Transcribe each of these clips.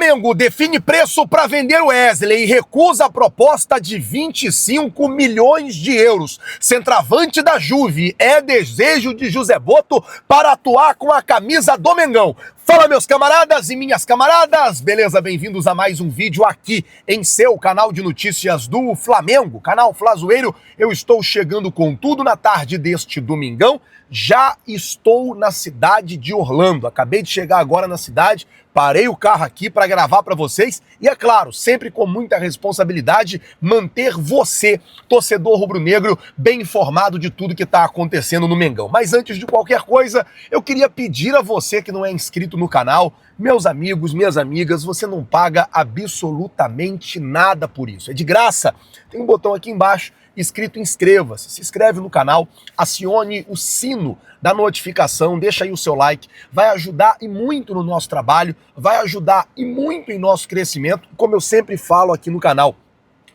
Flamengo define preço para vender o Wesley e recusa a proposta de 25 milhões de euros. Centroavante da Juve é desejo de José Botto para atuar com a camisa do Mengão. Fala, meus camaradas e minhas camaradas, beleza? Bem-vindos a mais um vídeo aqui em seu canal de notícias do Flamengo, canal Flazoeiro. Eu estou chegando com tudo na tarde deste domingão. Já estou na cidade de Orlando, acabei de chegar agora na cidade, parei o carro aqui para gravar para vocês e, é claro, sempre com muita responsabilidade, manter você, torcedor rubro-negro, bem informado de tudo que está acontecendo no Mengão. Mas antes de qualquer coisa, eu queria pedir a você que não é inscrito no canal, meus amigos, minhas amigas, você não paga absolutamente nada por isso, é de graça. Tem um botão aqui embaixo escrito inscreva-se, se inscreve no canal, acione o sino da notificação, deixa aí o seu like, vai ajudar e muito no nosso trabalho, vai ajudar e muito em nosso crescimento, como eu sempre falo aqui no canal.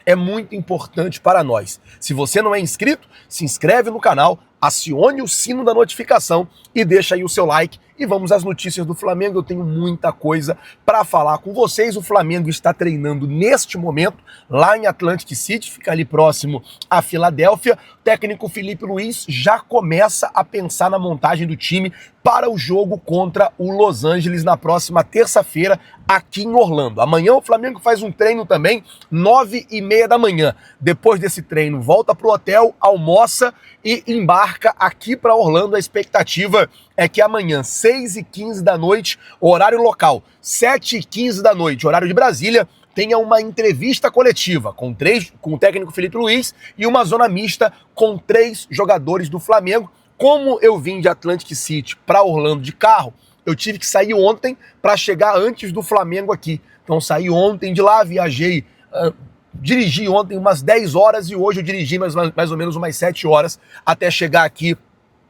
É muito importante para nós. Se você não é inscrito, se inscreve no canal, acione o sino da notificação e deixa aí o seu like. E vamos às notícias do Flamengo. Eu tenho muita coisa para falar com vocês. O Flamengo está treinando neste momento lá em Atlantic City, fica ali próximo à Filadélfia. O técnico Felipe Luiz já começa a pensar na montagem do time para o jogo contra o Los Angeles na próxima terça-feira aqui em Orlando. Amanhã o Flamengo faz um treino também, 9h30 da manhã. Depois desse treino, volta para o hotel, almoça e embarca aqui para Orlando. A expectativa é que amanhã, 6h15 da noite, horário local, 7h15 da noite, horário de Brasília, tenha uma entrevista coletiva com o técnico Felipe Luiz e uma zona mista com 3 jogadores do Flamengo. Como eu vim de Atlantic City para Orlando de carro, eu tive que sair ontem para chegar antes do Flamengo aqui. Então saí ontem de lá, viajei, dirigi ontem umas 10 horas e hoje eu dirigi mais ou menos umas 7 horas até chegar aqui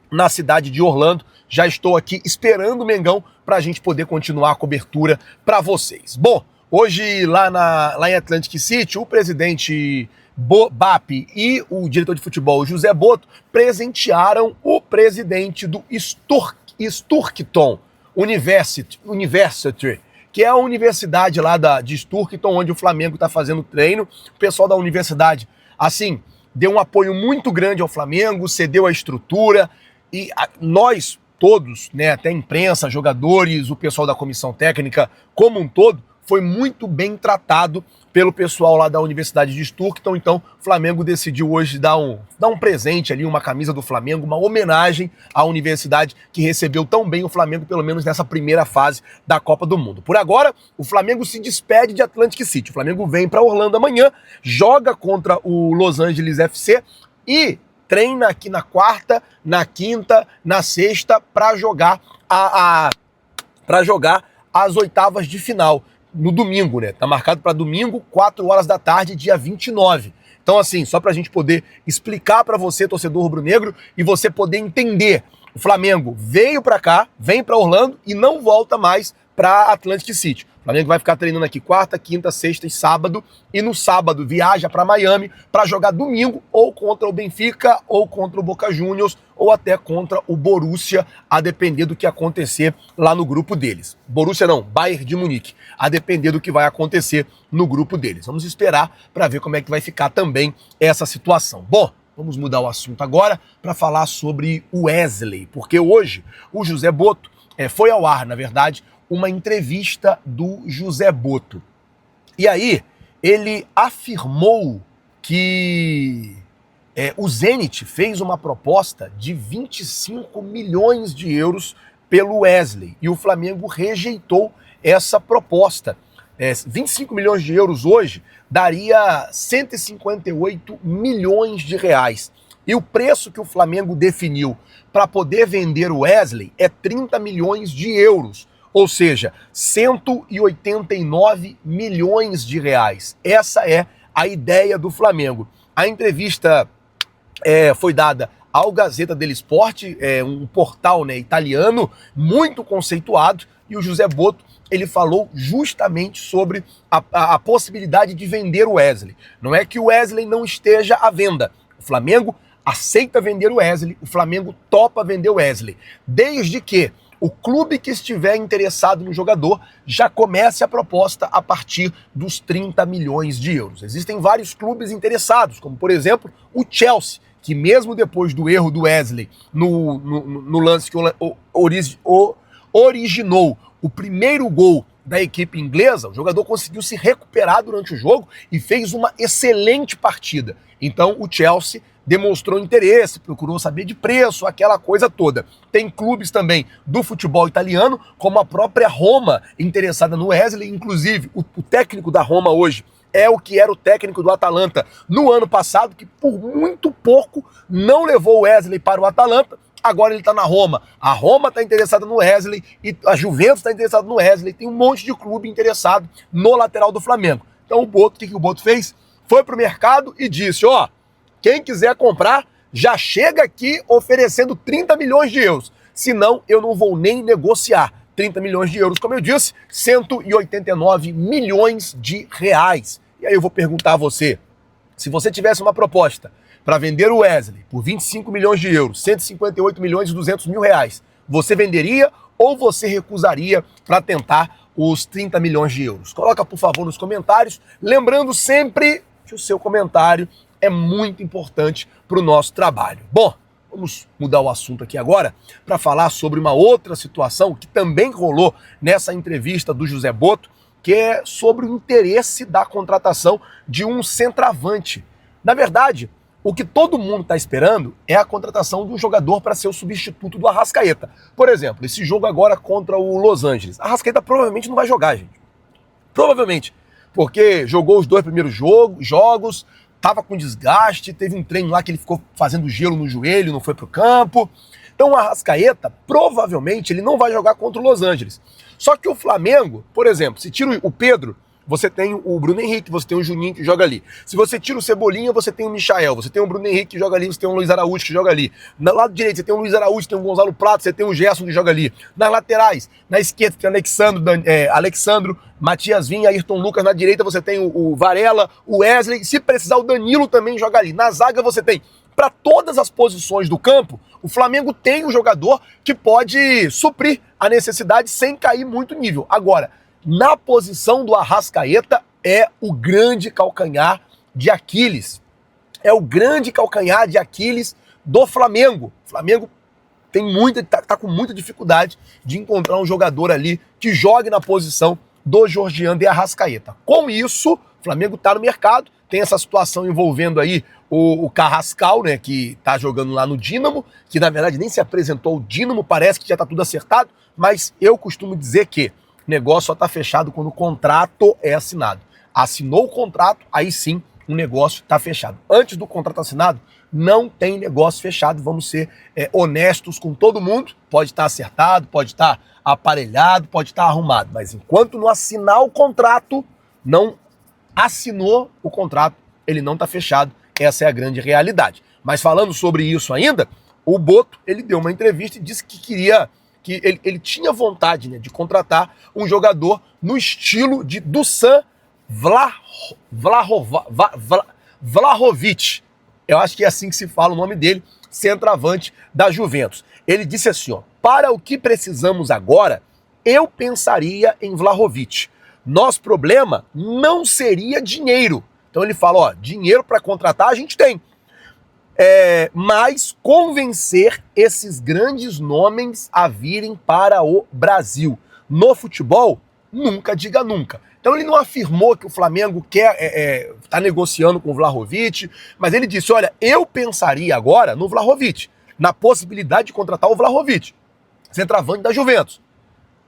na cidade de Orlando. Já estou aqui esperando o Mengão para a gente poder continuar a cobertura para vocês. Bom, hoje lá em Atlantic City, o presidente BAP e o diretor de futebol José Botto presentearam o presidente do Sturkton University, que é a universidade lá de Sturkton, onde o Flamengo está fazendo treino. O pessoal da universidade, assim, deu um apoio muito grande ao Flamengo, cedeu a estrutura e nós todos, né, até a imprensa, jogadores, o pessoal da comissão técnica como um todo, foi muito bem tratado pelo pessoal lá da Universidade de Sturkton. Então, o Flamengo decidiu hoje dar um presente ali, uma camisa do Flamengo, uma homenagem à universidade que recebeu tão bem o Flamengo, pelo menos nessa primeira fase da Copa do Mundo. Por agora, o Flamengo se despede de Atlantic City. O Flamengo vem para Orlando amanhã, joga contra o Los Angeles FC e treina aqui na quarta, na quinta, na sexta para jogar as oitavas de final. No domingo, né? Tá marcado para domingo, 4 horas da tarde, dia 29. Então, assim, só pra gente poder explicar para você, torcedor rubro-negro, e você poder entender. O Flamengo veio para cá, vem para Orlando e não volta mais para Atlantic City. O Flamengo vai ficar treinando aqui quarta, quinta, sexta e sábado, e no sábado viaja para Miami para jogar domingo ou contra o Benfica, ou contra o Boca Juniors, ou até contra o Borussia, a depender do que acontecer lá no grupo deles. Borussia não, Bayern de Munique, a depender do que vai acontecer no grupo deles. Vamos esperar para ver como é que vai ficar também essa situação. Bom, vamos mudar o assunto agora para falar sobre o Wesley, porque hoje o José Botto foi ao ar, na verdade, uma entrevista do José Botto. E aí, ele afirmou que o Zenit fez uma proposta de 25 milhões de euros pelo Wesley e o Flamengo rejeitou essa proposta. 25 milhões de euros hoje daria 158 milhões de reais. E o preço que o Flamengo definiu para poder vender o Wesley é 30 milhões de euros. Ou seja, 189 milhões de reais. Essa é a ideia do Flamengo. A entrevista foi dada ao Gazzetta dello Sport, um portal, né, italiano, muito conceituado, e o José Botto ele falou justamente sobre a possibilidade de vender o Wesley. Não é que o Wesley não esteja à venda. O Flamengo aceita vender o Wesley, o Flamengo topa vender o Wesley, desde que o clube que estiver interessado no jogador já comece a proposta a partir dos 30 milhões de euros. Existem vários clubes interessados, como por exemplo o Chelsea, que mesmo depois do erro do Wesley no lance que originou o primeiro gol da equipe inglesa, o jogador conseguiu se recuperar durante o jogo e fez uma excelente partida. Então o Chelsea demonstrou interesse, procurou saber de preço, aquela coisa toda. Tem clubes também do futebol italiano, como a própria Roma, interessada no Wesley. Inclusive, o técnico da Roma hoje é o que era o técnico do Atalanta no ano passado, que por muito pouco não levou o Wesley para o Atalanta. Agora ele está na Roma. A Roma está interessada no Wesley e a Juventus está interessada no Wesley. Tem um monte de clube interessado no lateral do Flamengo. Então o Boto, o que o Boto fez? Foi pro mercado e disse, ó, quem quiser comprar, já chega aqui oferecendo 30 milhões de euros. Senão, eu não vou nem negociar. 30 milhões de euros, como eu disse, 189 milhões de reais. E aí eu vou perguntar a você, se você tivesse uma proposta para vender o Wesley por 25 milhões de euros, 158 milhões e 200 mil reais, você venderia ou você recusaria para tentar os 30 milhões de euros? Coloca, por favor, nos comentários. Lembrando sempre que o seu comentário é muito importante para o nosso trabalho. Bom, vamos mudar o assunto aqui agora para falar sobre uma outra situação que também rolou nessa entrevista do José Boto, que é sobre o interesse da contratação de um centroavante. Na verdade, o que todo mundo está esperando é a contratação de um jogador para ser o substituto do Arrascaeta. Por exemplo, esse jogo agora contra o Los Angeles. Arrascaeta provavelmente não vai jogar, gente. Provavelmente. Porque jogou os 2 primeiros jogos, estava com desgaste, teve um treino lá que ele ficou fazendo gelo no joelho, não foi pro campo. Então o Arrascaeta, provavelmente, ele não vai jogar contra o Los Angeles. Só que o Flamengo, por exemplo, se tira o Pedro, você tem o Bruno Henrique, você tem o Juninho que joga ali. Se você tira o Cebolinha, você tem o Michael, você tem o Bruno Henrique que joga ali, você tem o Luiz Araújo que joga ali. No lado direito, você tem o Luiz Araújo, tem o Gonzalo Prato, você tem o Gerson que joga ali. Nas laterais, na esquerda, tem o Alexandro, Matias Vinha, Ayrton Lucas. Na direita, você tem o Varela, o Wesley. Se precisar, o Danilo também joga ali. Na zaga, você tem, para todas as posições do campo, o Flamengo tem um jogador que pode suprir a necessidade sem cair muito nível. Agora, na posição do Arrascaeta é o grande calcanhar de Aquiles. É o grande calcanhar de Aquiles do Flamengo. O Flamengo tá com muita dificuldade de encontrar um jogador ali que jogue na posição do Georgian de Arrascaeta. Com isso, o Flamengo está no mercado, tem essa situação envolvendo aí o Carrascal, né, que tá jogando lá no Dínamo, que na verdade nem se apresentou ao Dínamo, parece que já tá tudo acertado, mas eu costumo dizer que o negócio só está fechado quando o contrato é assinado. Assinou o contrato, aí sim o negócio está fechado. Antes do contrato assinado, não tem negócio fechado. Vamos ser honestos com todo mundo. Pode estar acertado, pode estar aparelhado, pode estar arrumado. Mas enquanto não assinar o contrato, não assinou o contrato, ele não está fechado. Essa é a grande realidade. Mas falando sobre isso ainda, o Boto, ele deu uma entrevista e disse que ele tinha vontade, né, de contratar um jogador no estilo de Dusan Vlahovic. Eu acho que é assim que se fala o nome dele, centroavante da Juventus. Ele disse assim, ó, para o que precisamos agora, eu pensaria em Vlahovic. Nosso problema não seria dinheiro. Então ele fala, ó, dinheiro para contratar a gente tem. Mas convencer esses grandes nomes a virem para o Brasil. No futebol, nunca diga nunca. Então ele não afirmou que o Flamengo tá negociando com o Vlahovic, mas ele disse, olha, eu pensaria agora no Vlahovic, na possibilidade de contratar o Vlahovic, centroavante da Juventus.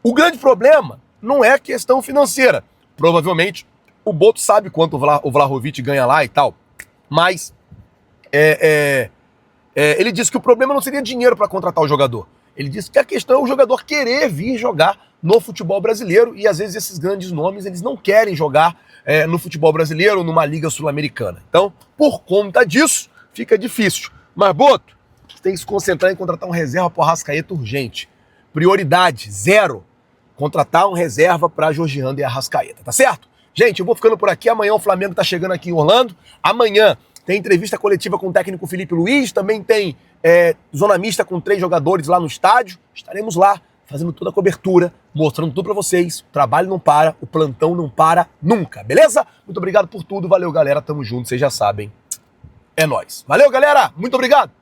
O grande problema não é a questão financeira. Provavelmente o Boto sabe quanto o Vlahovic ganha lá e tal, mas ele disse que o problema não seria dinheiro para contratar o jogador. Ele disse que a questão é o jogador querer vir jogar no futebol brasileiro e às vezes esses grandes nomes eles não querem jogar no futebol brasileiro ou numa liga sul-americana. Então, por conta disso, fica difícil. Mas, Boto, você tem que se concentrar em contratar um reserva para o Arrascaeta urgente. Prioridade, 0. Contratar um reserva para Georgian de Arrascaeta, tá certo? Gente, eu vou ficando por aqui. Amanhã o Flamengo tá chegando aqui em Orlando. Amanhã tem entrevista coletiva com o técnico Felipe Luiz, também tem zona mista com 3 jogadores lá no estádio. Estaremos lá fazendo toda a cobertura, mostrando tudo pra vocês. O trabalho não para, o plantão não para nunca, beleza? Muito obrigado por tudo, valeu galera, tamo junto, vocês já sabem. É nóis. Valeu galera, muito obrigado!